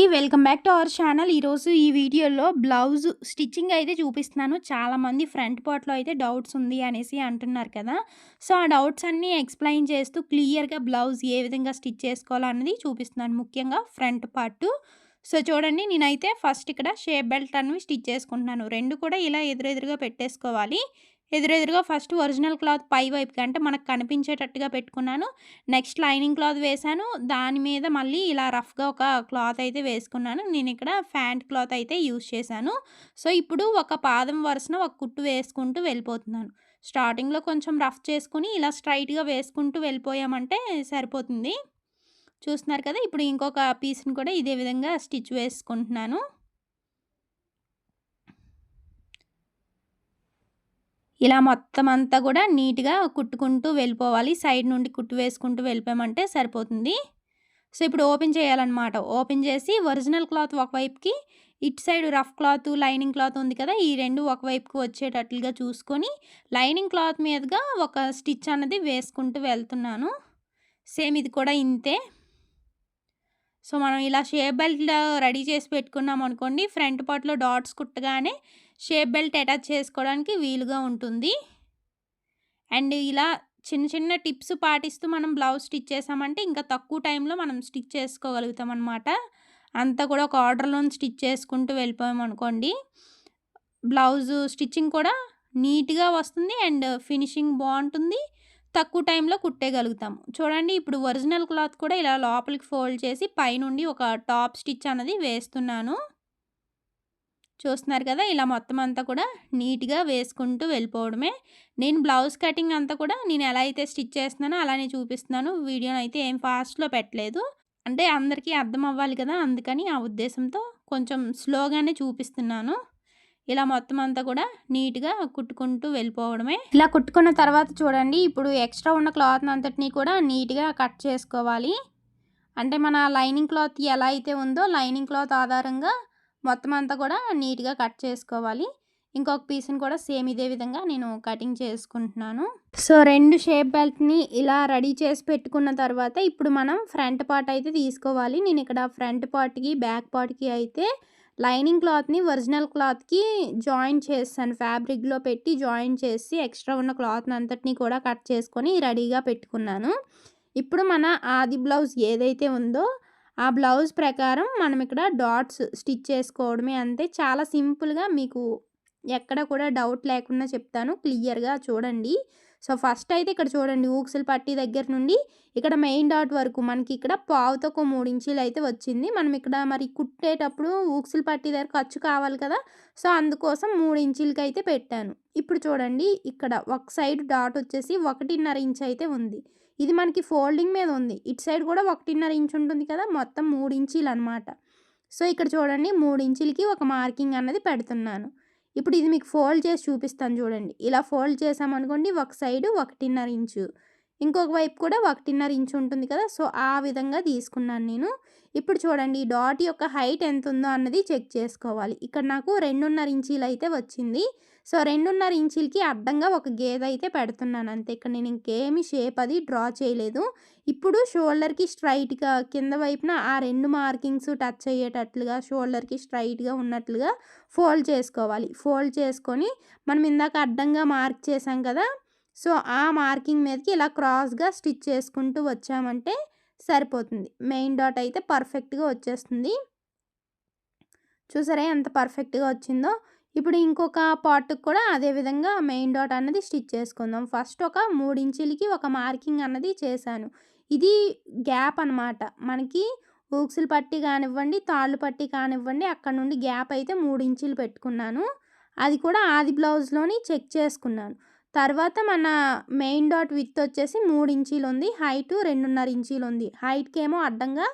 Welcome back to our channel. ఈరోజు ఈ వీడియోలో బ్లౌజ్ స్టిచ్చింగ్ అయితే చూపిస్తున్నాను. చాలామంది ఫ్రంట్ పార్ట్‌లో అయితే డౌట్స్ ఉంది అనేసి అంటున్నారు కదా! సో, ఆ డౌట్స్ అన్నీ ఎక్స్‌ప్లెయిన్ చేస్తూ క్లియర్‌గా బ్లౌజ్ ఏ విధంగా స్టిచ్ చేసుకోవాలో అన్నది చూపిస్తున్నాను. ముఖ్యంగా ఫ్రంట్ పార్టు. సో, చూడండి నేనైతే ఫస్ట్ ఇక్కడ షేప్ బెల్ట్ అనేవి స్టిచ్ చేసుకుంటున్నాను. 2 కూడా ఇలా ఎదురెదురుగా పెట్టేసుకోవాలి. ఎదురెదురుగా ఫస్ట్ ఒరిజినల్ క్లాత్ పై వైపుకి అంటే మనకు కనిపించేటట్టుగా పెట్టుకున్నాను. నెక్స్ట్ లైనింగ్ క్లాత్ వేశాను. దాని మీద మళ్ళీ ఇలా రఫ్‌గా ఒక క్లాత్ అయితే వేసుకున్నాను. నేనిక్కడ ఫ్యాంట్ క్లాత్ అయితే యూజ్ చేశాను. సో, ఇప్పుడు ఒక పాదం వరుసన ఒక కుట్టు వేసుకుంటూ వెళ్ళిపోతున్నాను. స్టార్టింగ్‌లో కొంచెం రఫ్ చేసుకొని ఇలా స్ట్రెయిట్‌గా వేసుకుంటూ వెళ్ళిపోయామంటే సరిపోతుంది. చూస్తున్నారు కదా! ఇప్పుడు ఇంకొక పీస్‌ని కూడా ఇదే విధంగా స్టిచ్ వేసుకుంటున్నాను. ఇలా మొత్తం అంతా కూడా నీట్‌గా కుట్టుకుంటూ వెళ్ళిపోవాలి. సైడ్ నుండి కుట్టు వేసుకుంటూ వెళ్ళిపోయామంటే సరిపోతుంది. సో, ఇప్పుడు ఓపెన్ చేయాలన్నమాట. ఓపెన్ చేసి ఒరిజినల్ క్లాత్ ఒకవైపుకి, ఇటు side rough cloth, lining cloth ఉంది కదా! ఈ 2 ఒకవైపుకి వచ్చేటట్లుగా చూసుకొని, లైనింగ్ క్లాత్ మీదుగా ఒక స్టిచ్ అన్నది వేసుకుంటూ వెళ్తున్నాను. సేమ్ ఇది కూడా ఇంతే. సో, మనం ఇలా షేప్ బెల్ట్ రెడీ చేసి పెట్టుకున్నామనుకోండి, ఫ్రంట్ పార్ట్‌లో డాట్స్ కుట్టగానే షేప్ బెల్ట్ అటాచ్ చేసుకోవడానికి వీలుగా ఉంటుంది. అండ్ ఇలా చిన్న చిన్న టిప్స్ పాటిస్తూ మనం బ్లౌజ్ స్టిచ్ చేసామంటే ఇంకా తక్కువ టైంలో మనం స్టిచ్ చేసుకోగలుగుతాం అనమాట. అంతా కూడా ఒక ఆర్డర్‌లోని స్టిచ్ చేసుకుంటూ వెళ్ళిపోయామనుకోండి, బ్లౌజు స్టిచ్చింగ్ కూడా నీట్‌గా వస్తుంది అండ్ ఫినిషింగ్ బావుంటుంది. తక్కువ టైంలో కుట్టేయగలుగుతాము. చూడండి ఇప్పుడు ఒరిజినల్ క్లాత్ కూడా ఇలా లోపలికి ఫోల్డ్ చేసి పైనుండి ఒక టాప్ స్టిచ్ అన్నది వేస్తున్నాను. చూస్తున్నారు కదా! ఇలా మొత్తం అంతా కూడా నీట్‌గా వేసుకుంటూ వెళ్ళిపోవడమే. నేను బ్లౌజ్ కటింగ్ అంతా కూడా నేను ఎలా అయితే స్టిచ్ చేస్తున్నానో అలానే చూపిస్తున్నాను. వీడియోనైతే ఏం ఫాస్ట్‌లో పెట్టలేదు. అంటే అందరికీ అర్థం అవ్వాలి కదా! అందుకని ఆ ఉద్దేశంతో కొంచెం స్లోగానే చూపిస్తున్నాను. ఇలా మొత్తం అంతా కూడా నీట్‌గా కుట్టుకుంటూ వెళ్ళిపోవడమే. ఇలా కుట్టుకున్న తర్వాత చూడండి ఇప్పుడు ఎక్స్ట్రా ఉన్న క్లాత్‌ని అంతటిని కూడా నీట్‌గా కట్ చేసుకోవాలి. అంటే మన లైనింగ్ క్లాత్ ఎలా అయితే ఉందో లైనింగ్ క్లాత్ ఆధారంగా మొత్తం అంతా కూడా నీట్‌గా కట్ చేసుకోవాలి. ఇంకొక పీస్‌ని కూడా సేమ్ ఇదే విధంగా నేను కటింగ్ చేసుకుంటున్నాను. సో, 2 షేప్ బెల్ట్‌ని ఇలా రెడీ చేసి పెట్టుకున్న తర్వాత ఇప్పుడు మనం ఫ్రంట్ పార్ట్ అయితే తీసుకోవాలి. నేను ఇక్కడ ఫ్రంట్ పార్ట్‌కి, బ్యాక్ పార్ట్‌కి అయితే లైనింగ్ క్లాత్‌ని ఒరిజినల్ క్లాత్‌కి జాయిన్ చేశాను. ఫ్యాబ్రిక్‌లో పెట్టి జాయిన్ చేసి ఎక్స్ట్రా ఉన్న క్లాత్‌ని అంతటిని కూడా కట్ చేసుకొని రెడీగా పెట్టుకున్నాను. ఇప్పుడు మన ఆది బ్లౌజ్ ఏదైతే ఉందో, ఆ బ్లౌజ్ ప్రకారం మనం ఇక్కడ డాట్స్ స్టిచ్ చేసుకోవడమే అంతే. చాలా సింపుల్‌గా మీకు ఎక్కడ కూడా డౌట్ లేకుండా చెప్తాను. క్లియర్‌గా చూడండి. సో, ఫస్ట్ అయితే ఇక్కడ చూడండి ఊక్సుల పట్టీ దగ్గర నుండి ఇక్కడ మెయిన్ డాట్ వరకు మనకి ఇక్కడ పావుతో ఒక 3 ఇంచీలు అయితే వచ్చింది. మనం ఇక్కడ మరి కుట్టేటప్పుడు ఊక్సుల పట్టీ దగ్గర ఖర్చు కావాలి కదా! సో, అందుకోసం 3 ఇంచీలకైతే పెట్టాను. ఇప్పుడు చూడండి ఇక్కడ ఒక సైడ్ డాట్ వచ్చేసి 1.5 ఇంచ్ అయితే ఉంది. ఇది మనకి ఫోల్డింగ్ మీద ఉంది. ఇటు సైడ్ కూడా 1.5 ఇంచ్ ఉంటుంది కదా! మొత్తం 3 ఇంచీలనమాట. సో, ఇక్కడ చూడండి 3 ఇంచీలకి ఒక మార్కింగ్ అన్నది పెడుతున్నాను. ఇప్పుడు ఇది మీకు ఫోల్డ్ చేసి చూపిస్తాను చూడండి. ఇలా ఫోల్డ్ చేశామనుకోండి ఒక సైడు 1.5 ఇంచు. ఇంకొక వైపు కూడా 1.5 ఇంచు ఉంటుంది కదా! సో, ఆ విధంగా తీసుకున్నాను నేను. ఇప్పుడు చూడండి ఈ డాట్ యొక్క హైట్ ఎంతుందో అన్నది చెక్ చేసుకోవాలి. ఇక్కడ నాకు 2.5 ఇంచీలయితే వచ్చింది. సో, 2.5 ఇంచీలకి అడ్డంగా ఒక గీతయితే పెడుతున్నాను అంతే. ఇక్కడ నేను ఇంకేమి షేప్ అది డ్రా చేయలేదు. ఇప్పుడు షోల్డర్‌కి స్ట్రెయిట్‌గా కింద వైపున ఆ 2 మార్కింగ్స్ టచ్ అయ్యేటట్లుగా షోల్డర్‌కి స్ట్రెయిట్‌గా ఉన్నట్లుగా ఫోల్డ్ చేసుకోవాలి. ఫోల్డ్ చేసుకొని మనం ఇందాక అడ్డంగా మార్క్ చేసాం కదా! సో, ఆ మార్కింగ్ మీదకి ఇలా క్రాస్‌గా స్టిచ్ చేసుకుంటూ వచ్చామంటే సరిపోతుంది. మెయిన్ డాట్ అయితే పర్ఫెక్ట్‌గా వచ్చేస్తుంది. చూసారా ఎంత పర్ఫెక్ట్‌గా వచ్చిందో? ఇప్పుడు ఇంకొక పార్ట్‌కి కూడా అదే విధంగా మెయిన్ డాట్ అన్నది స్టిచ్ చేసుకుందాం. ఫస్ట్ ఒక 3 ఇంచీలకి ఒక మార్కింగ్ అన్నది చేశాను. ఇది గ్యాప్ అనమాట. మనకి ఊక్సుల పట్టీ కానివ్వండి, తాళ్ళు పట్టీ కానివ్వండి అక్కడ నుండి గ్యాప్ అయితే 3 ఇంచీలు పెట్టుకున్నాను. అది కూడా ఆది బ్లౌజ్‌లోని చెక్ చేసుకున్నాను. తర్వాత మన మెయిన్ డాట్ విడ్త్ వచ్చేసి 3 ఇంచీలుంది. హైటు 2.5 ఇంచీలుంది. హైట్‌కేమో అడ్డంగా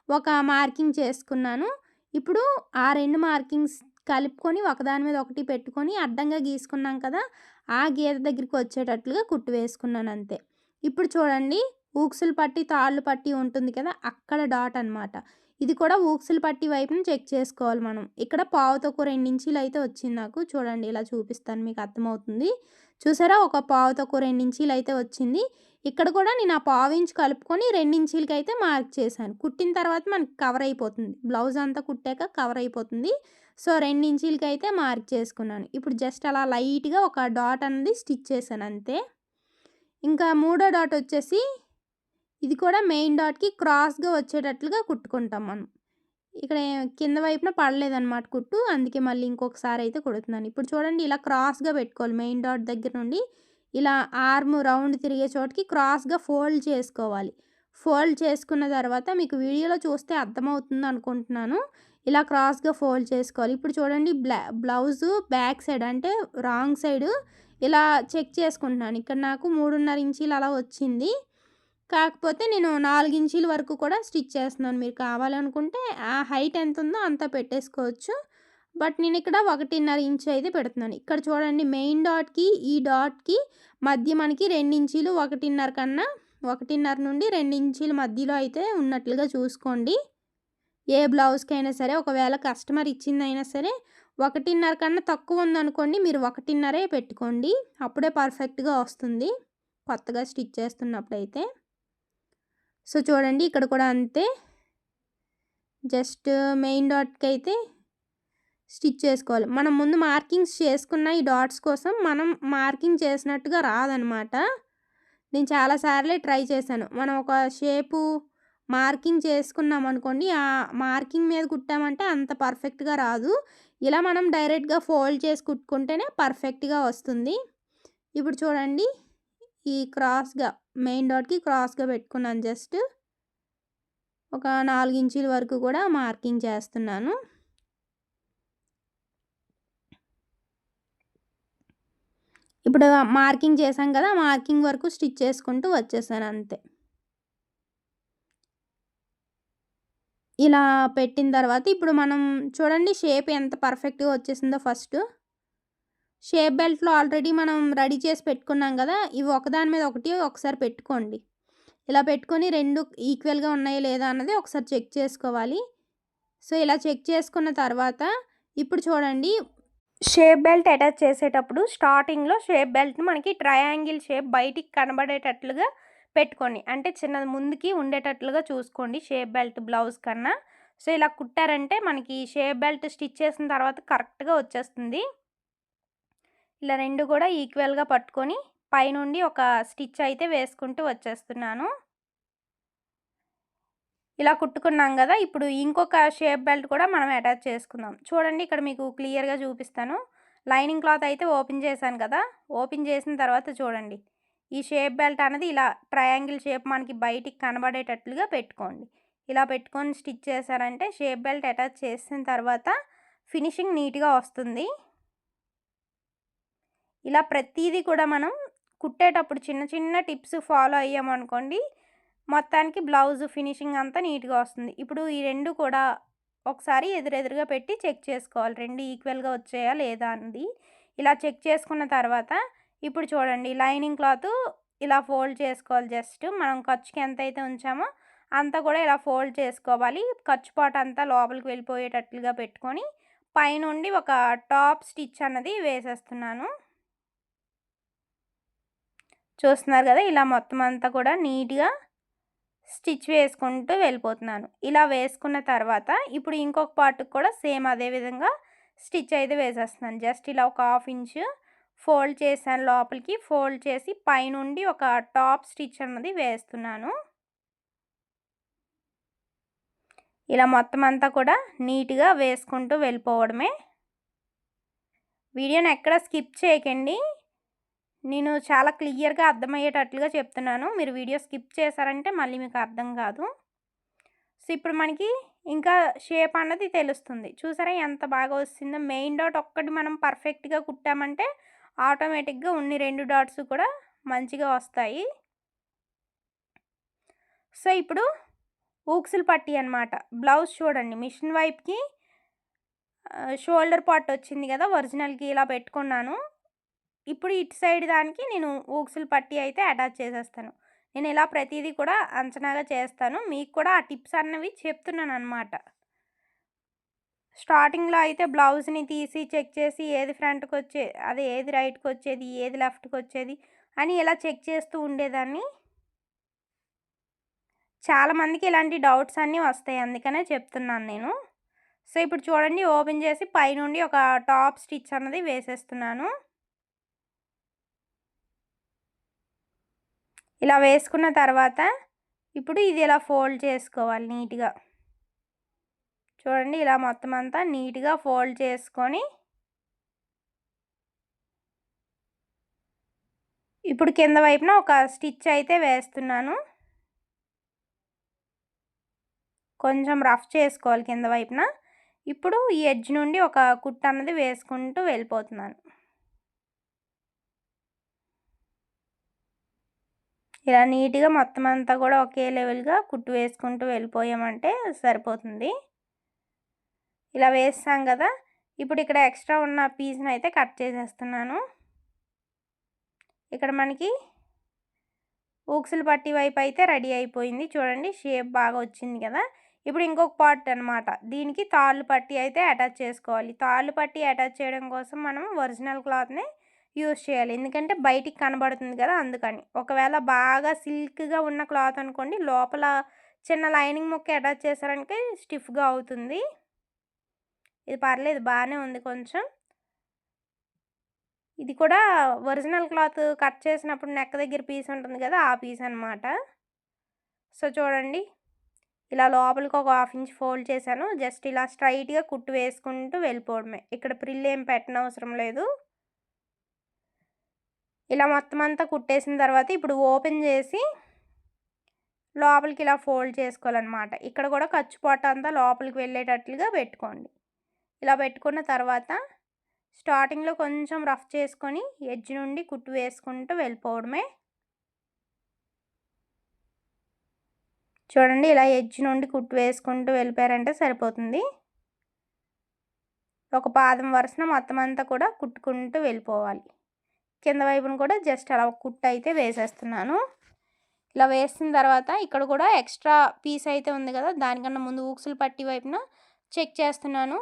ఒక మార్కింగ్ చేసుకున్నాను. ఇప్పుడు ఆ 2 మార్కింగ్స్ కలుపుకొని ఒకదాని మీద ఒకటి పెట్టుకొని అడ్డంగా గీసుకున్నాం కదా! ఆ గీత దగ్గరికి వచ్చేటట్లుగా కుట్టు వేసుకున్నాను అంతే. ఇప్పుడు చూడండి ఊక్సుల పట్టీ, తాళ్ళు పట్టీ ఉంటుంది కదా! అక్కడ డాట్ అనమాట. ఇది కూడా ఊక్సుల పట్టీ వైపున చెక్ చేసుకోవాలి మనం. ఇక్కడ పావుతక్కువ 2 ఇంచీలు అయితే వచ్చింది నాకు. చూడండి ఇలా చూపిస్తాను మీకు అర్థమవుతుంది. చూసారా ఒక పావు తక్కువ 2 ఇంచీలు అయితే వచ్చింది. ఇక్కడ కూడా నేను ఆ పావు ఇంచ్ కలుపుకొని 2 ఇంచీలకైతే మార్క్ చేశాను. కుట్టిన తర్వాత మనకి కవర్ అయిపోతుంది. బ్లౌజ్ అంతా కుట్టాక కవర్ అయిపోతుంది. సో 2 ఇంచీలకైతే మార్క్ చేసుకున్నాను. ఇప్పుడు జస్ట్ అలా లైట్‌గా ఒక డాట్ అనేది స్టిచ్ చేశాను అంతే. ఇంకా మూడో డాట్ వచ్చేసి ఇది కూడా మెయిన్ డాట్‌కి క్రాస్‌గా వచ్చేటట్లుగా కుట్టుకుంటాం మనం. ఇక్కడ కింద వైపున పడలేదనమాట కుట్టు. అందుకే మళ్ళీ ఇంకొకసారి అయితే కుడుతున్నాను. ఇప్పుడు చూడండి ఇలా క్రాస్‌గా పెట్టుకోవాలి. మెయిన్ డాట్ దగ్గర నుండి ఇలా ఆర్మ్ రౌండ్ తిరిగే చోటికి క్రాస్‌గా ఫోల్డ్ చేసుకోవాలి. ఫోల్డ్ చేసుకున్న తర్వాత మీకు వీడియోలో చూస్తే అర్థమవుతుంది అనుకుంటున్నాను. ఇలా క్రాస్‌గా ఫోల్డ్ చేసుకోవాలి. ఇప్పుడు చూడండి బ్లౌజు బ్యాక్ సైడ్ అంటే రాంగ్ సైడు ఇలా చెక్ చేసుకుంటున్నాను. ఇక్కడ నాకు 3.5 ఇంచీలు అలా వచ్చింది. కాకపోతే నేను 4 ఇంచీల వరకు కూడా స్టిచ్ చేస్తున్నాను. మీరు కావాలనుకుంటే ఆ హైట్ ఎంత ఉందో అంత పెట్టేసుకోవచ్చు. బట్ నేను ఇక్కడ 1.5 ఇంచ్ అయితే పెడుతున్నాను. ఇక్కడ చూడండి మెయిన్ డాట్‌కి ఈ డాట్‌కి మధ్య మనకి 2 ఇంచీలు 1.5 కన్నా 1.5 నుండి 2 ఇంచీల మధ్యలో అయితే ఉన్నట్లుగా చూసుకోండి. ఏ బ్లౌజ్‌కైనా సరే ఒకవేళ కస్టమర్ ఇచ్చిందైనా సరే 1.5 కన్నా తక్కువ ఉందనుకోండి మీరు 1.5 పెట్టుకోండి. అప్పుడే పర్ఫెక్ట్‌గా వస్తుంది. కొత్తగా స్టిచ్ చేస్తున్నప్పుడైతే. సో చూడండి ఇక్కడ కూడా అంతే. జస్ట్ మెయిన్ డాట్‌కైతే స్టిచ్ చేసుకోవాలి. మనం ముందు మార్కింగ్స్ చేసుకున్న ఈ డాట్స్ కోసం మనం మార్కింగ్ చేసినట్టుగా రాదనమాట. నేను చాలా సార్లే ట్రై చేశాను. మనం ఒక షేపు మార్కింగ్ చేసుకున్నాం అనుకోండి, ఆ మార్కింగ్ మీద కుట్టామంటే అంత పర్ఫెక్ట్‌గా రాదు. ఇలా మనం డైరెక్ట్‌గా ఫోల్డ్ చేసి కుట్టుకుంటేనే పర్ఫెక్ట్‌గా వస్తుంది. ఇప్పుడు చూడండి ఈ క్రాస్‌గా మెయిన్ డాట్‌కి క్రాస్‌గా పెట్టుకున్నాను జస్ట్. ఒక 4 ఇంచీల వరకు కూడా మార్కింగ్ చేస్తున్నాను. ఇప్పుడు మార్కింగ్ చేశాం కదా! మార్కింగ్ వరకు స్టిచ్ చేసుకుంటూ వచ్చేసాను అంతే. ఇలా పెట్టిన తర్వాత ఇప్పుడు మనం చూడండి షేప్ ఎంత పర్ఫెక్ట్‌గా వచ్చేసిందో ఫస్టు. షేప్ బెల్ట్‌లో ఆల్రెడీ మనం రెడీ చేసి పెట్టుకున్నాం కదా! ఇవి ఒకదాని మీద ఒకటి ఒకసారి పెట్టుకోండి. ఇలా పెట్టుకొని 2 ఈక్వల్‌గా ఉన్నాయా లేదా అన్నది ఒకసారి చెక్ చేసుకోవాలి. సో ఇలా చెక్ చేసుకున్న తర్వాత ఇప్పుడు చూడండి షేప్ బెల్ట్ అటాచ్ చేసేటప్పుడు స్టార్టింగ్‌లో షేప్ బెల్ట్‌ని మనకి ట్రయాంగిల్ షేప్ బయటికి కనబడేటట్లుగా పెట్టుకోండి. అంటే చిన్నది ముందుకి ఉండేటట్లుగా చూసుకోండి షేప్ బెల్ట్ బ్లౌజ్ కన్నా. సో ఇలా కుట్టారంటే మనకి షేప్ బెల్ట్ స్టిచ్ చేసిన తర్వాత కరెక్ట్‌గా వచ్చేస్తుంది. ఇలా 2 కూడా ఈక్వల్‌గా పట్టుకొని పైనుండి ఒక స్టిచ్ అయితే వేసుకుంటూ వచ్చేస్తున్నాను. ఇలా కుట్టుకున్నాం గదా! ఇప్పుడు ఇంకొక షేప్ బెల్ట్ కూడా మనం అటాచ్ చేసుకుందాం. చూడండి ఇక్కడ మీకు క్లియర్‌గా చూపిస్తాను. లైనింగ్ క్లాత్ అయితే ఓపెన్ చేశాను కదా! ఓపెన్ చేసిన తర్వాత చూడండి. ఈ షేప్ బెల్ట్ అనేది ఇలా ట్రయాంగిల్ షేప్ మనకి బయటికి కనబడేటట్లుగా పెట్టుకోండి. ఇలా పెట్టుకొని స్టిచ్ చేశారంటే షేప్ బెల్ట్ అటాచ్ చేసిన తర్వాత ఫినిషింగ్ నీట్‌గా వస్తుంది. ఇలా ప్రతీది కూడా మనం కుట్టేటప్పుడు చిన్న చిన్న టిప్స్ ఫాలో అయ్యామనుకోండి మొత్తానికి బ్లౌజ్ ఫినిషింగ్ అంతా నీట్‌గా వస్తుంది. ఇప్పుడు ఈ 2 కూడా ఒకసారి ఎదురెదురుగా పెట్టి చెక్ చేసుకోవాలి. 2 ఈక్వల్‌గా వచ్చాయా లేదా అన్నది. ఇలా చెక్ చేసుకున్న తర్వాత ఇప్పుడు చూడండి లైనింగ్ క్లాత్ ఇలా ఫోల్డ్ చేసుకోవాలి జస్ట్. మనం ఖర్చుకి ఎంతైతే ఉంచామో అంతా కూడా ఇలా ఫోల్డ్ చేసుకోవాలి. ఖర్చు పార్ట్ అంతా లోపలికి వెళ్ళిపోయేటట్లుగా పెట్టుకొని పైనుండి ఒక టాప్ స్టిచ్ అన్నది వేసేస్తున్నాను. చూస్తున్నారు కదా! ఇలా మొత్తం అంతా కూడా నీట్‌గా స్టిచ్ వేసుకుంటూ వెళ్ళిపోతున్నాను. ఇలా వేసుకున్న తర్వాత ఇప్పుడు ఇంకొక పార్ట్‌కి కూడా సేమ్ అదే విధంగా స్టిచ్ అయితే వేసేస్తున్నాను. జస్ట్ ఇలా ఒక 1/2 ఇంచు ఫోల్డ్ చేశాను లోపలికి. ఫోల్డ్ చేసి పైనుండి ఒక టాప్ స్టిచ్ అన్నది వేస్తున్నాను. ఇలా మొత్తం అంతా కూడా నీట్‌గా వేసుకుంటూ వెళ్ళిపోవడమే. వీడియోని ఎక్కడ స్కిప్ చేయకండి. నేను చాలా క్లియర్‌గా అర్థమయ్యేటట్లుగా చెప్తున్నాను. మీరు వీడియో స్కిప్ చేశారంటే మళ్ళీ మీకు అర్థం కాదు. సో ఇప్పుడు మనకి ఇంకా షేప్ అన్నది తెలుస్తుంది. చూసారా ఎంత బాగా వస్తుందో. మెయిన్ డాట్ ఒక్కటి మనం పర్ఫెక్ట్‌గా కుట్టామంటే ఆటోమేటిక్‌గా ఉన్ని 2 డాట్స్ కూడా మంచిగా వస్తాయి. సో ఇప్పుడు ఊక్సులు పట్టీ అనమాట. బ్లౌజ్ చూడండి మిషన్ వైపుకి షోల్డర్ పార్ట్ వచ్చింది కదా! ఒరిజినల్‌కి ఇలా పెట్టుకున్నాను. ఇప్పుడు ఇటు సైడ్ దానికి నేను ఊక్సులు పట్టీ అయితే అటాచ్ చేసేస్తాను. నేను ఇలా ప్రతీదీ కూడా అంచనాగా చేస్తాను. మీకు కూడా ఆ టిప్స్ అన్నవి చెప్తున్నాననమాట. స్టార్టింగ్‌లో అయితే బ్లౌజ్‌ని తీసి చెక్ చేసి ఏది ఏది రైట్‌కొచ్చేది, ఏది లెఫ్ట్‌కొచ్చేది అని ఇలా చెక్ చేస్తూ ఉండేదాన్ని. చాలామందికి ఇలాంటి డౌట్స్ అన్నీ వస్తాయి. అందుకనే చెప్తున్నాను నేను. సో, ఇప్పుడు చూడండి ఓపెన్ చేసి పైనుండి ఒక టాప్ స్టిచ్ అన్నది వేసేస్తున్నాను. ఇలా వేసుకున్న తర్వాత ఇప్పుడు ఇది ఇలా ఫోల్డ్ చేసుకోవాలి నీట్‌గా. చూడండి ఇలా మొత్తం అంతా నీట్‌గా ఫోల్డ్ చేసుకొని ఇప్పుడు కింద వైపున ఒక స్టిచ్ అయితే వేస్తున్నాను. కొంచెం రఫ్ చేసుకోవాలి కింద వైపున. ఇప్పుడు ఈ ఎడ్జ్ నుండి ఒక కుట్టు అన్నది వేసుకుంటూ వెళ్ళిపోతున్నాను. ఇలా నీట్‌గా మొత్తం అంతా కూడా ఒకే లెవెల్‌గా కుట్టు వేసుకుంటూ వెళ్ళిపోయామంటే సరిపోతుంది. ఇలా వేసాం కదా! ఇప్పుడు ఇక్కడ ఎక్స్ట్రా ఉన్న పీస్‌ని అయితే కట్ చేసేస్తున్నాను. ఇక్కడ మనకి ఊక్సులు పట్టీ వైపు అయితే రెడీ అయిపోయింది. చూడండి షేప్ బాగా వచ్చింది కదా! ఇప్పుడు ఇంకొక పార్ట్ అనమాట. దీనికి తాళ్ళు పట్టీ అయితే అటాచ్ చేసుకోవాలి. తాళ్ళు పట్టీ అటాచ్ చేయడం కోసం మనం ఒరిజినల్ క్లాత్‌నే యూజ్ చేయాలి. ఎందుకంటే బయటికి కనబడుతుంది కదా! అందుకని. ఒకవేళ బాగా సిల్క్‌గా ఉన్న క్లాత్ అనుకోండి లోపల చిన్న లైనింగ్ ముక్క అటాచ్ చేశారంటే స్టిఫ్‌గా అవుతుంది. ఇది పర్లేదు బానే ఉంది కొంచెం. ఇది కూడా ఒరిజినల్ క్లాత్ కట్ చేసినప్పుడు నెక్ దగ్గర పీస్ ఉంటుంది కదా! ఆ పీస్ అనమాట. సో, చూడండి ఇలా లోపలికి ఒక హాఫ్ ఇంచ్ ఫోల్డ్ చేశాను. జస్ట్ ఇలా స్ట్రైట్‌గా కుట్టు వేసుకుంటూ వెళ్ళిపోవడమే. ఇక్కడ ప్రిల్ ఏం పెట్టనవసరం లేదు. ఇలా మొత్తం అంతా కుట్టేసిన తర్వాత ఇప్పుడు ఓపెన్ చేసి లోపలికి ఇలా ఫోల్డ్ చేసుకోవాలనమాట. ఇక్కడ కూడా ఖర్చు పాట అంతా లోపలికి వెళ్ళేటట్లుగా పెట్టుకోండి. ఇలా పెట్టుకున్న తర్వాత స్టార్టింగ్‌లో కొంచెం రఫ్ చేసుకొని ఎడ్జ్ నుండి కుట్టు వేసుకుంటూ వెళ్ళిపోవడమే. చూడండి ఇలా ఎడ్జ్ నుండి కుట్టు వేసుకుంటూ వెళ్ళిపోయారంటే సరిపోతుంది. ఒక పాదం వరుసన మొత్తం అంతా కూడా కుట్టుకుంటూ వెళ్ళిపోవాలి. కింద వైపున కూడా జస్ట్ అలా ఒక కుట్టు అయితే వేసేస్తున్నాను. ఇలా వేసిన తర్వాత ఇక్కడ కూడా ఎక్స్ట్రా పీస్ అయితే ఉంది కదా! దానికన్నా ముందు ఊక్సులు పట్టీ వైపున చెక్ చేస్తున్నాను.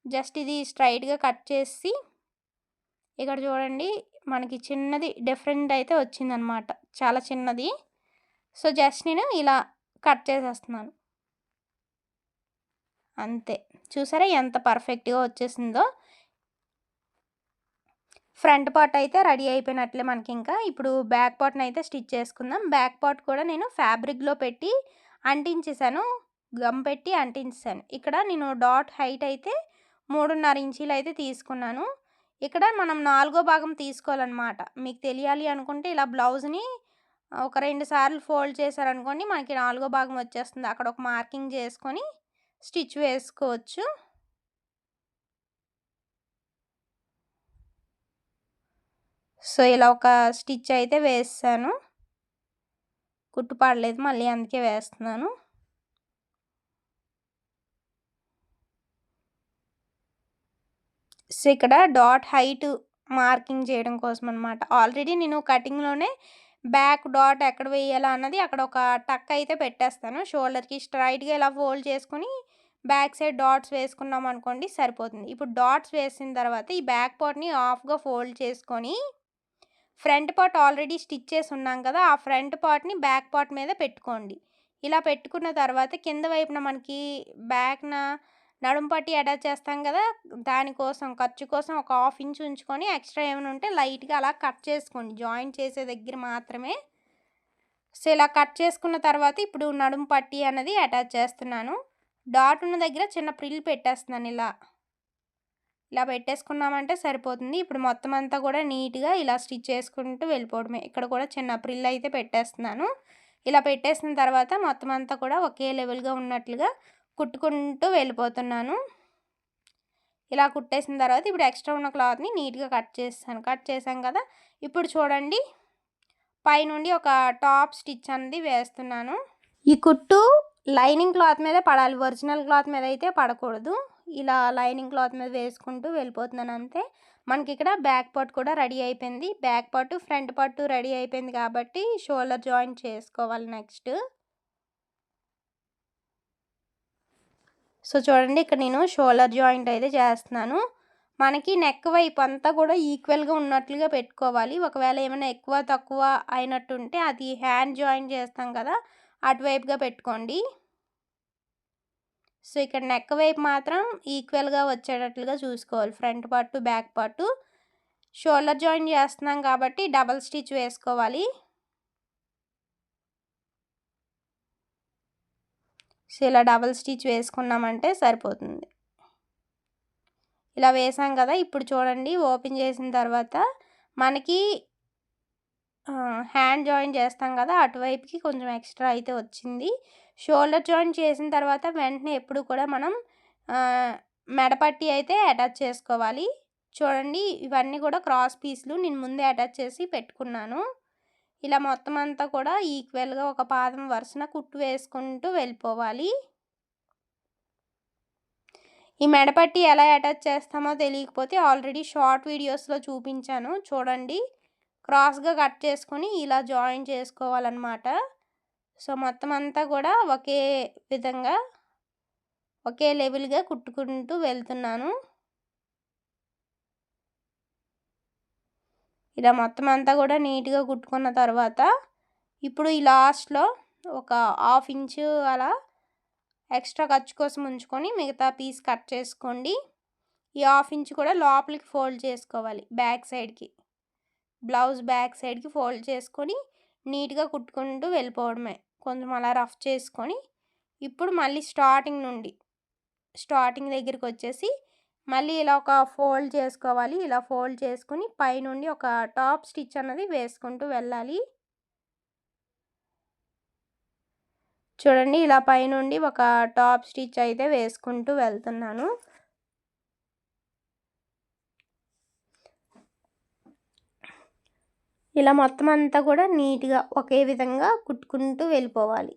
జస్ట్ ఇది స్ట్రైట్‌గా కట్ చేసి ఇక్కడ చూడండి మనకి చిన్నది డిఫరెంట్ అయితే వచ్చిందనమాట. చాలా చిన్నది. సో, జస్ట్ నేను ఇలా కట్ చేసేస్తున్నాను. అంతే. చూసారా ఎంత పర్ఫెక్ట్‌గా వచ్చేసిందో. ఫ్రంట్ పార్ట్ అయితే రెడీ అయిపోయినట్లే మనకింకా. ఇప్పుడు బ్యాక్ పార్ట్‌నయితే స్టిచ్ చేసుకుందాం. బ్యాక్ పార్ట్ కూడా నేను ఫ్యాబ్రిక్‌లో పెట్టి అంటించేసాను. గమ్ పెట్టి అంటించేసాను. ఇక్కడ నేను డాట్ హైట్ అయితే 3.5 ఇంచీలయితే తీసుకున్నాను. ఇక్కడ మనం నాలుగో భాగం తీసుకోవాలనమాట. మీకు తెలియాలి అనుకుంటే ఇలా బ్లౌజ్‌ని ఒక 2 సార్లు ఫోల్డ్ చేశారనుకోండి మనకి నాలుగో భాగం వచ్చేస్తుంది. అక్కడ ఒక మార్కింగ్ చేసుకొని స్టిచ్ వేసుకోవచ్చు. సో, ఇలా ఒక స్టిచ్ అయితే వేసేసాను. కుట్టు పడలేదు మళ్ళీ అందుకే వేస్తున్నాను. సో, ఇక్కడ డాట్ హైట్ మార్కింగ్ చేయడం కోసం అనమాట. ఆల్రెడీ నేను కటింగ్‌లోనే బ్యాక్ డాట్ ఎక్కడ వేయాలా అన్నది అక్కడ ఒక టక్ అయితే పెట్టేస్తాను. షోల్డర్‌కి స్ట్రైట్‌గా ఇలా ఫోల్డ్ చేసుకొని బ్యాక్ సైడ్ డాట్స్ వేసుకున్నాం అనుకోండి సరిపోతుంది. ఇప్పుడు డాట్స్ వేసిన తర్వాత ఈ బ్యాక్ పార్ట్‌ని హాఫ్‌గా ఫోల్డ్ చేసుకొని ఫ్రంట్ పార్ట్ ఆల్రెడీ స్టిచ్ చేసి ఉన్నాం కదా! ఆ ఫ్రంట్ పార్ట్‌ని బ్యాక్ పార్ట్ మీద పెట్టుకోండి. ఇలా పెట్టుకున్న తర్వాత కింద వైపున మనకి బ్యాక్‌న నడుము పట్టీ అటాచ్ చేస్తాం కదా! దానికోసం ఖర్చు కోసం ఒక హాఫ్ ఇంచ్ ఉంచుకొని ఎక్స్ట్రా ఏమైనా ఉంటే లైట్‌గా అలా కట్ చేసుకోండి. జాయింట్ చేసే దగ్గర మాత్రమే. సో, ఇలా కట్ చేసుకున్న తర్వాత ఇప్పుడు నడుము పట్టీ అన్నది అటాచ్ చేస్తున్నాను. డాట్ ఉన్న దగ్గర చిన్న ప్రిల్ పెట్టేస్తున్నాను ఇలా. ఇలా పెట్టేసుకున్నామంటే సరిపోతుంది. ఇప్పుడు మొత్తం అంతా కూడా నీట్‌గా ఇలా స్టిచ్ చేసుకుంటూ వెళ్ళిపోవడమే. ఇక్కడ కూడా చిన్న ప్రిల్ అయితే పెట్టేస్తున్నాను. ఇలా పెట్టేసిన తర్వాత మొత్తం అంతా కూడా ఒకే లెవెల్‌గా ఉన్నట్లుగా కుట్టుకుంటూ వెళ్ళిపోతున్నాను. ఇలా కుట్టేసిన తర్వాత ఇప్పుడు ఎక్స్ట్రా ఉన్న క్లాత్‌ని నీట్‌గా కట్ చేసేసాను. కట్ చేశాం కదా! ఇప్పుడు చూడండి పైనుండి ఒక టాప్ స్టిచ్ అనేది వేస్తున్నాను. ఈ కుట్టు లైనింగ్ క్లాత్ మీదే పడాలి. ఒరిజినల్ క్లాత్ మీద అయితే పడకూడదు. ఇలా లైనింగ్ క్లాత్ మీద వేసుకుంటూ వెళ్ళిపోతున్నాను అంతే. మనకిక్కడ బ్యాక్ పార్ట్ కూడా రెడీ అయిపోయింది. Back part, front part ready అయిపోయింది కాబట్టి షోల్డర్ జాయింట్ చేసుకోవాలి నెక్స్ట్. సో చూడండి ఇక్కడ నేను షోల్డర్ జాయింట్ అయితే చేస్తున్నాను. మనకి నెక్ వైపు అంతా కూడా ఈక్వల్గా ఉన్నట్లుగా పెట్టుకోవాలి. ఒకవేళ ఏమైనా ఎక్కువ తక్కువ అయినట్టుంటే అది హ్యాండ్ జాయింట్ చేస్తాం కదా, అటువైపుగా పెట్టుకోండి. సో ఇక్కడ నెక్ వైపు మాత్రం ఈక్వల్గా వచ్చేటట్లుగా చూసుకోవాలి, front part back part. Shoulder joint చేస్తున్నాం కాబట్టి డబల్ స్టిచ్ వేసుకోవాలి. సో ఇలా డబల్ స్టిచ్ వేసుకున్నామంటే సరిపోతుంది. ఇలా వేసాం కదా, ఇప్పుడు చూడండి ఓపెన్ చేసిన తర్వాత మనకి హ్యాండ్ జాయింట్ చేస్తాం కదా, అటువైపుకి కొంచెం ఎక్స్ట్రా అయితే వచ్చింది. షోల్డర్ జాయింట్ చేసిన తర్వాత వెంటనే ఎప్పుడు కూడా మనం మెడపట్టి అయితే అటాచ్ చేసుకోవాలి. చూడండి ఇవన్నీ కూడా క్రాస్ పీస్లు నేను ముందే అటాచ్ చేసి పెట్టుకున్నాను. ఇలా మొత్తం అంతా కూడా ఈక్వల్గా ఒక పాదం వరుసన కుట్టు వేసుకుంటూ వెళ్ళిపోవాలి. ఈ మెడపట్టి ఎలా అటాచ్ చేస్తామో తెలియకపోతే ఆల్రెడీ షార్ట్ వీడియోస్లో చూపించాను చూడండి. క్రాస్గా కట్ చేసుకొని ఇలా జాయిన్ చేసుకోవాలన్నమాట. సో మొత్తం అంతా కూడా ఒకే విధంగా ఒకే లెవెల్గా కుట్టుకుంటూ వెళ్తున్నాను. ఇలా మొత్తం అంతా కూడా నీట్గా కుట్టుకున్న తర్వాత ఇప్పుడు ఈ లాస్ట్లో ఒక 1/2 ఇంచు అలా ఎక్స్ట్రా ఖర్చు కోసం ఉంచుకొని మిగతా పీస్ కట్ చేసుకోండి. ఈ 1/2 ఇంచు కూడా లోపలికి ఫోల్డ్ చేసుకోవాలి, బ్యాక్ సైడ్కి, బ్లౌజ్ బ్యాక్ సైడ్కి ఫోల్డ్ చేసుకొని నీట్గా కుట్టుకుంటూ వెళ్ళిపోవడమే. కొంచెం అలా రఫ్ చేసుకొని ఇప్పుడు మళ్ళీ స్టార్టింగ్ దగ్గరికి వచ్చేసి మళ్ళీ ఇలా ఒక ఫోల్డ్ చేసుకోవాలి. ఇలా ఫోల్డ్ చేసుకొని పైనుండి ఒక టాప్ స్టిచ్ అన్నది వేసుకుంటూ వెళ్ళాలి. చూడండి ఇలా పైనుండి ఒక టాప్ స్టిచ్ అయితే వేసుకుంటూ వెళ్తున్నాను. ఇలా మొత్తం అంతా కూడా నీట్గా ఒకే విధంగా కుట్టుకుంటూ వెళ్ళిపోవాలి.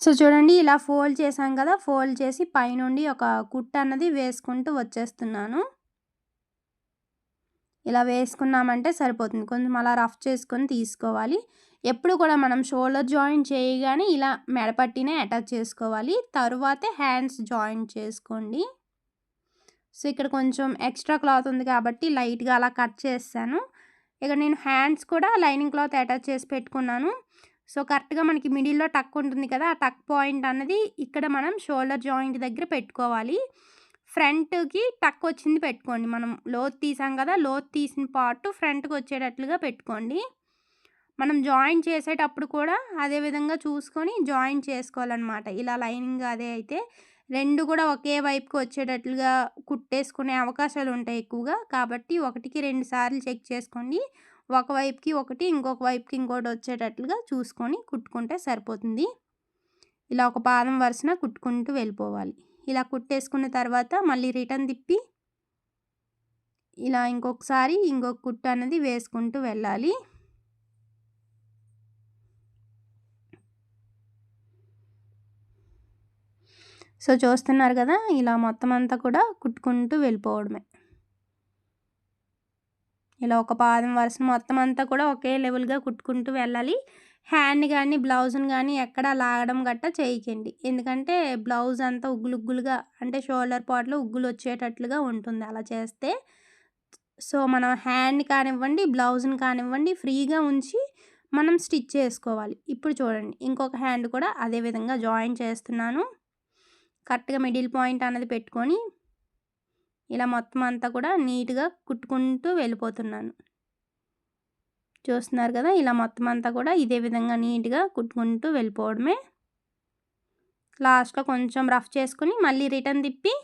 సో చూడండి ఇలా ఫోల్డ్ చేసాం కదా, ఫోల్డ్ చేసి పైనుండి ఒక కుట్టు అన్నది వేసుకుంటూ వచ్చేస్తున్నాను. ఇలా వేసుకున్నామంటే సరిపోతుంది. కొంచెం అలా రఫ్ చేసుకొని తీసుకోవాలి. ఎప్పుడు కూడా మనం షోల్డర్ జాయింట్ చేయగానే ఇలా మెడపట్టినే అటాచ్ చేసుకోవాలి, తరువాతే హ్యాండ్స్ జాయింట్ చేసుకోండి. సో ఇక్కడ కొంచెం ఎక్స్ట్రా క్లాత్ ఉంది కాబట్టి లైట్గా అలా కట్ చేస్తాను. ఇక నేను హ్యాండ్స్ కూడా లైనింగ్ క్లాత్ అటాచ్ చేసి పెట్టుకున్నాను. సో కరెక్ట్గా మనకి మిడిల్లో టక్ ఉంటుంది కదా, ఆ టక్ పాయింట్ అన్నది ఇక్కడ మనం షోల్డర్ జాయింట్ దగ్గర పెట్టుకోవాలి. ఫ్రంట్కి టక్ వచ్చింది పెట్టుకోండి. మనం లోత్ తీసాం కదా, లోత్ తీసిన పార్ట్ ఫ్రంట్కి వచ్చేటట్లుగా పెట్టుకోండి. మనం జాయింట్ చేసేటప్పుడు కూడా అదే విధంగా చూసుకొని జాయింట్ చేసుకోవాలన్నమాట. ఇలా లైనింగ్ అదే అయితే రెండు కూడా ఒకే వైపుకి వచ్చేటట్లుగా కుట్టేసుకునే అవకాశాలు ఉంటాయి ఎక్కువగా. కాబట్టి 1కి 2 సార్లు చెక్ చేసుకోండి. ఒకవైపుకి ఒకటి, ఇంకొక వైపుకి ఇంకోటి వచ్చేటట్లుగా చూసుకొని కుట్టుకుంటే సరిపోతుంది. ఇలా ఒక పాదం వరుసన కుట్టుకుంటూ వెళ్ళిపోవాలి. ఇలా కుట్టేసుకున్న తర్వాత మళ్ళీ రిటర్న్ తిప్పి ఇలా ఇంకొకసారి ఇంకొక కుట్టు అనేది వేసుకుంటూ వెళ్ళాలి. సో చూస్తున్నారు కదా, ఇలా మొత్తం అంతా కూడా కుట్టుకుంటూ వెళ్ళిపోవడమే. ఇలా ఒక పాదం వరుస మొత్తం అంతా కూడా ఒకే లెవెల్గా కుట్టుకుంటూ వెళ్ళాలి. హ్యాండ్ కానీ బ్లౌజ్ని కానీ ఎక్కడ లాగడం గట్టా చేయకండి, ఎందుకంటే బ్లౌజ్ అంతా ఉగ్గులుగ్గులుగా అంటే షోల్డర్ పార్ట్లో ఉగ్గులు వచ్చేటట్లుగా ఉంటుంది అలా చేస్తే. సో మనం హ్యాండ్ కానివ్వండి బ్లౌజ్ని కానివ్వండి ఫ్రీగా ఉంచి మనం స్టిచ్ చేసుకోవాలి. ఇప్పుడు చూడండి ఇంకొక హ్యాండ్ కూడా అదే విధంగా జాయిన్ చేస్తున్నాను. కరెక్ట్గా మిడిల్ పాయింట్ అన్నది పెట్టుకొని ఇలా మొత్తం అంతా కూడా నీట్గా కుట్టుకుంటూ వెళ్ళిపోతున్నాను. చూస్తున్నారు కదా, ఇలా మొత్తం అంతా కూడా ఇదే విధంగా నీట్గా కుట్టుకుంటూ వెళ్ళిపోవడమే. లాస్ట్లో కొంచెం రఫ్ చేసుకుని మళ్ళీ రిటర్న్ తిప్పి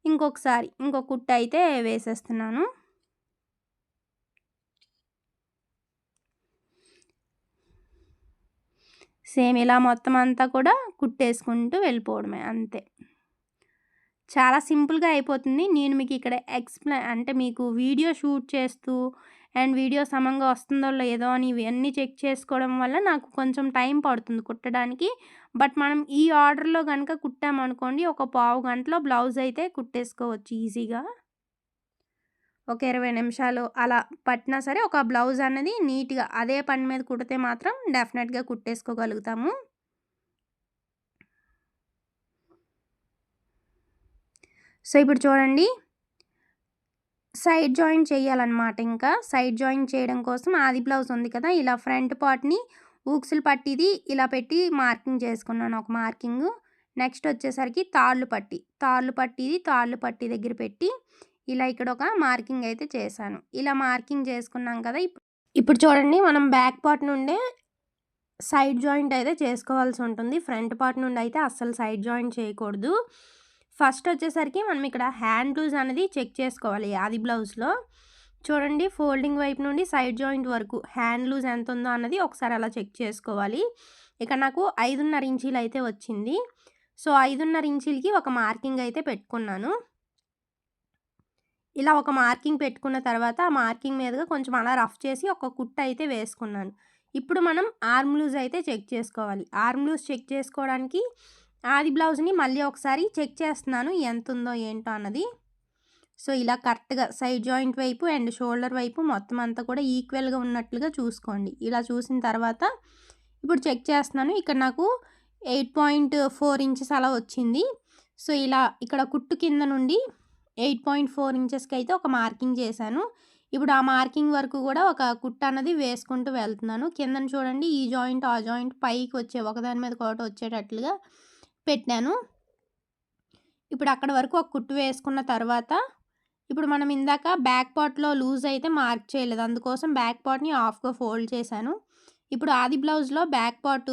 ఇంకొకసారి ఇంకొక కుట్టు అయితే వేసేస్తున్నాను. సేమ్ ఇలా మొత్తం అంతా కూడా కుట్టేసుకుంటూ వెళ్ళిపోవడమే, అంతే. చాలా సింపుల్గా అయిపోతుంది. నేను మీకు ఇక్కడ అంటే మీకు వీడియో షూట్ చేస్తూ అండ్ వీడియో సమంగా వస్తుందో లేదో అని ఇవన్నీ చెక్ చేసుకోవడం వల్ల నాకు కొంచెం టైం పడుతుంది కుట్టడానికి. బట్ మనం ఈ ఆర్డర్లో కనుక కుట్టామనుకోండి ఒక పావు గంటలో బ్లౌజ్ అయితే కుట్టేసుకోవచ్చు ఈజీగా. ఒక 20 నిమిషాలు అలా పట్టినా సరే ఒక బ్లౌజ్ అనేది నీట్గా అదే పని మీద కుడితే మాత్రం డెఫినెట్గా కుట్టేసుకోగలుగుతాము. సో, ఇప్పుడు చూడండి సైడ్ జాయింట్ చేయాలన్నమాట. ఇంకా సైడ్ జాయింట్ చేయడం కోసం ఆది బ్లౌజ్ ఉంది కదా! ఇలా ఫ్రంట్ పార్ట్‌ని ఊక్సులు పట్టిది ఇలా పెట్టి మార్కింగ్ చేసుకున్నాను ఒక మార్కింగు. నెక్స్ట్ వచ్చేసరికి తాళ్ళు పట్టి దగ్గర పెట్టి ఇలా ఇక్కడ ఒక మార్కింగ్ అయితే చేశాను. ఇలా మార్కింగ్ చేసుకున్నాం కదా! ఇప్పుడు చూడండి మనం బ్యాక్ పార్ట్ నుండే సైడ్ జాయింట్ అయితే చేసుకోవాల్సి ఉంటుంది. ఫ్రంట్ పార్ట్ నుండి అయితే అస్సలు సైడ్ జాయింట్ చేయకూడదు. ఫస్ట్ వచ్చేసరికి మనం ఇక్కడ హ్యాండ్ లూజ్ అనేది చెక్ చేసుకోవాలి ఆది బ్లౌజ్‌లో. చూడండి ఫోల్డింగ్ వైపు నుండి సైడ్ జాయింట్ వరకు హ్యాండ్ లూజ్ ఎంత ఉందో అన్నది ఒకసారి అలా చెక్ చేసుకోవాలి. ఇక్కడ నాకు 5.5 ఇంచీలు అయితే వచ్చింది. సో, 5.5 ఇంచీలకి ఒక మార్కింగ్ అయితే పెట్టుకున్నాను. ఇలా ఒక మార్కింగ్ పెట్టుకున్న తర్వాత ఆ మార్కింగ్ మీదగా కొంచెం అలా రఫ్ చేసి ఒక కుట్టు అయితే వేసుకున్నాను. ఇప్పుడు మనం ఆర్మ్ లూజ్ అయితే చెక్ చేసుకోవాలి. ఆర్మ్ లూజ్ చెక్ చేసుకోవడానికి ఆది బ్లౌజ్‌ని మళ్ళీ ఒకసారి చెక్ చేస్తున్నాను ఎంతుందో ఏంటో అన్నది. సో, ఇలా కరెక్ట్‌గా సైడ్ జాయింట్ వైపు అండ్ షోల్డర్ వైపు మొత్తం అంతా కూడా ఈక్వల్‌గా ఉన్నట్లుగా చూసుకోండి. ఇలా చూసిన తర్వాత ఇప్పుడు చెక్ చేస్తున్నాను. ఇక్కడ నాకు 8.4 ఇంచెస్ అలా వచ్చింది. సో, ఇలా ఇక్కడ కుట్టు కింద నుండి 8.4 ఇంచెస్‌కి అయితే ఒక మార్కింగ్ చేశాను. ఇప్పుడు ఆ మార్కింగ్ వరకు కూడా ఒక కుట్టు అన్నది వేసుకుంటూ వెళ్తున్నాను. కిందన చూడండి ఈ జాయింట్, ఆ జాయింట్ పైకి వచ్చే ఒకదాని మీద ఒకటి వచ్చేటట్లుగా పెట్టాను. ఇప్పుడు అక్కడి వరకు ఒక కుట్టు వేసుకున్న తర్వాత ఇప్పుడు మనం ఇందాక బ్యాక్ పార్ట్‌లో లూజ్ అయితే మార్క్ చేయలేదు. అందుకోసం బ్యాక్ పార్ట్‌ని హాఫ్‌గా ఫోల్డ్ చేశాను. ఇప్పుడు ఆది బ్లౌజ్‌లో బ్యాక్ పార్ట్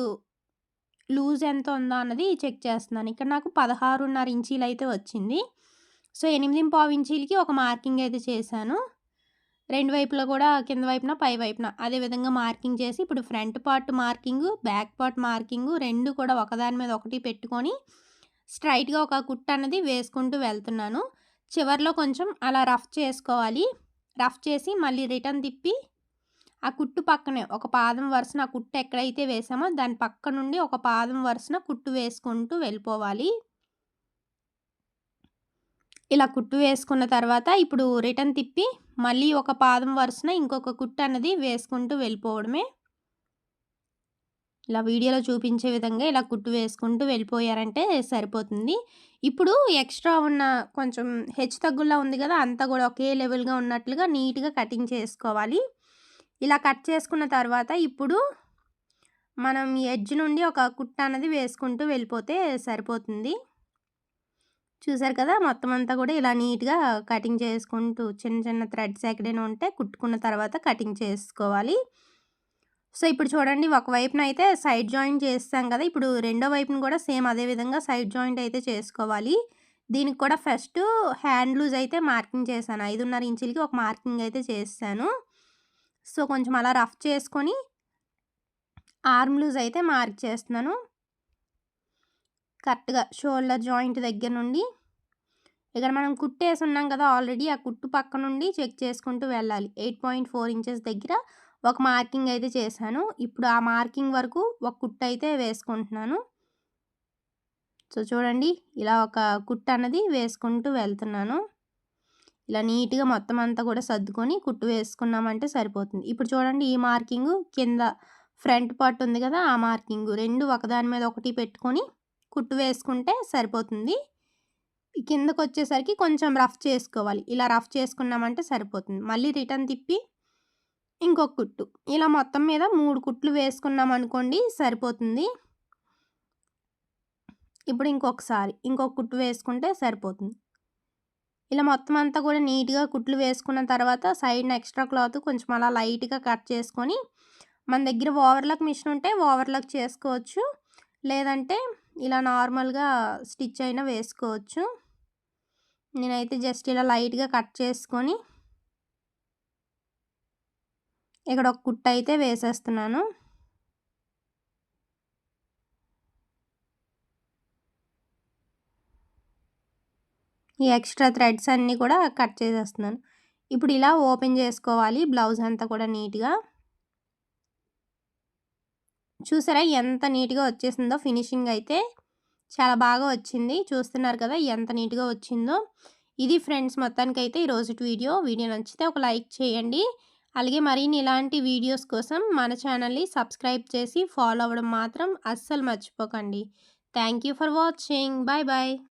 లూజ్ ఎంత ఉందో అన్నది చెక్ చేస్తున్నాను. ఇక్కడ నాకు 16.5 ఇంచీలు అయితే వచ్చింది. సో, 8.25 ఇంచీలకి ఒక మార్కింగ్ అయితే చేశాను. రెండు వైపులా కూడా కింద వైపున, పై వైపున అదే విధంగా మార్కింగ్ చేసి ఇప్పుడు front part marking, back part marking 2 కూడా ఒకదాని మీద ఒకటి పెట్టుకొని స్ట్రైట్‌గా ఒక కుట్టు అన్నది వేసుకుంటూ వెళ్తున్నాను. చివర్లో కొంచెం అలా రఫ్ చేసుకోవాలి. రఫ్ చేసి మళ్ళీ రిటర్న్ తిప్పి ఆ కుట్టు పక్కనే ఒక పాదం వరుసన ఆ కుట్టు ఎక్కడైతే వేసామో దాని పక్క నుండి ఒక పాదం వరుసన కుట్టు వేసుకుంటూ వెళ్ళిపోవాలి. ఇలా కుట్టు వేసుకున్న తర్వాత ఇప్పుడు రిటర్న్ తిప్పి మళ్ళీ ఒక పాదం వరుసన ఇంకొక కుట్టు అన్నది వేసుకుంటూ వెళ్ళిపోవడమే. ఇలా వీడియోలో చూపించే విధంగా ఇలా కుట్టు వేసుకుంటూ వెళ్ళిపోయారంటే సరిపోతుంది. ఇప్పుడు ఎక్స్ట్రా ఉన్న కొంచెం హెచ్చు తగ్గుల్లా ఉంది కదా! అంతా కూడా ఒకే లెవెల్‌గా ఉన్నట్లుగా నీట్‌గా కటింగ్ చేసుకోవాలి. ఇలా కట్ చేసుకున్న తర్వాత ఇప్పుడు మనం ఎడ్జ్ నుండి ఒక కుట్టు అన్నది వేసుకుంటూ వెళ్ళిపోతే సరిపోతుంది. చూసారు కదా! మొత్తం అంతా కూడా ఇలా నీట్‌గా కటింగ్ చేసుకుంటూ చిన్న చిన్న థ్రెడ్స్ ఎక్కడైనా ఉంటే కుట్టుకున్న తర్వాత కటింగ్ చేసుకోవాలి. సో, ఇప్పుడు చూడండి ఒకవైపున అయితే సైడ్ జాయింట్ చేసాం కదా! ఇప్పుడు రెండో వైపున కూడా సేమ్ అదే విధంగా సైడ్ జాయింట్ అయితే చేసుకోవాలి. దీనికి కూడా ఫస్ట్ హ్యాండ్ లూజ్ అయితే మార్కింగ్ చేశాను. 5.5 ఇంచులకి ఒక మార్కింగ్ అయితే చేసేసాను. సో, కొంచెం అలా రఫ్ చేసుకొని ఆర్మ్ లూజ్ అయితే మార్క్ చేస్తున్నాను. కరెక్ట్‌గా షోల్డర్ జాయింట్ దగ్గర నుండి ఇక్కడ మనం కుట్టేసి ఉన్నాం కదా ఆల్రెడీ ఆ కుట్టు పక్క నుండి చెక్ చేసుకుంటూ వెళ్ళాలి. 8.4 ఇంచెస్ దగ్గర ఒక మార్కింగ్ అయితే చేశాను. ఇప్పుడు ఆ మార్కింగ్ వరకు ఒక కుట్టు అయితే వేసుకుంటున్నాను. సో, చూడండి ఇలా ఒక కుట్టు అన్నది వేసుకుంటూ వెళ్తున్నాను. ఇలా నీట్‌గా మొత్తం అంతా కూడా సర్దుకొని కుట్టు వేసుకున్నామంటే సరిపోతుంది. ఇప్పుడు చూడండి ఈ మార్కింగు కింద ఫ్రంట్ పార్ట్ ఉంది కదా! ఆ మార్కింగు 2 ఒకదాని మీద ఒకటి పెట్టుకొని కుట్టు వేసుకుంటే సరిపోతుంది. కిందకొచ్చేసరికి కొంచెం రఫ్ చేసుకోవాలి. ఇలా రఫ్ చేసుకున్నామంటే సరిపోతుంది. మళ్ళీ రిటర్న్ తిప్పి ఇంకొక కుట్టు. ఇలా మొత్తం మీద 3 కుట్లు వేసుకున్నామనుకోండి సరిపోతుంది. ఇప్పుడు ఇంకొక కుట్టు వేసుకుంటే సరిపోతుంది. ఇలా మొత్తం అంతా కూడా నీట్‌గా కుట్లు వేసుకున్న తర్వాత సైడ్‌న ఎక్స్ట్రా క్లాత్ కొంచెం అలా లైట్‌గా కట్ చేసుకొని మన దగ్గర ఓవర్‌లాక్ మిషన్ ఉంటే ఓవర్‌లాక్ చేసుకోవచ్చు. లేదంటే ఇలా నార్మల్‌గా స్టిచ్ అయినా వేసుకోవచ్చు. నేనైతే జస్ట్ ఇలా లైట్‌గా కట్ చేసుకొని ఇక్కడ ఒక కుట్టు అయితే వేసేస్తున్నాను. ఈ ఎక్స్ట్రా థ్రెడ్స్ అన్నీ కూడా కట్ చేసేస్తున్నాను. ఇప్పుడు ఇలా ఓపెన్ చేసుకోవాలి బ్లౌజ్ అంతా కూడా నీట్‌గా. చూసారా ఎంత నీట్‌గా వచ్చేసిందో ఫినిషింగ్ అయితే చాలా బాగా వచ్చింది. చూస్తున్నారు కదా ఎంత నీట్‌గా వచ్చిందో. ఇది ఫ్రెండ్స్ మొత్తానికైతే ఈరోజుటి వీడియో. వీడియో నచ్చితే ఒక లైక్ చేయండి. అలాగే మరిన్ని ఇలాంటి వీడియోస్ కోసం మన ఛానల్‌ని సబ్స్క్రైబ్ చేసి ఫాలో అవ్వడం మాత్రం అస్సలు మర్చిపోకండి. Thank you for watching. Bye bye.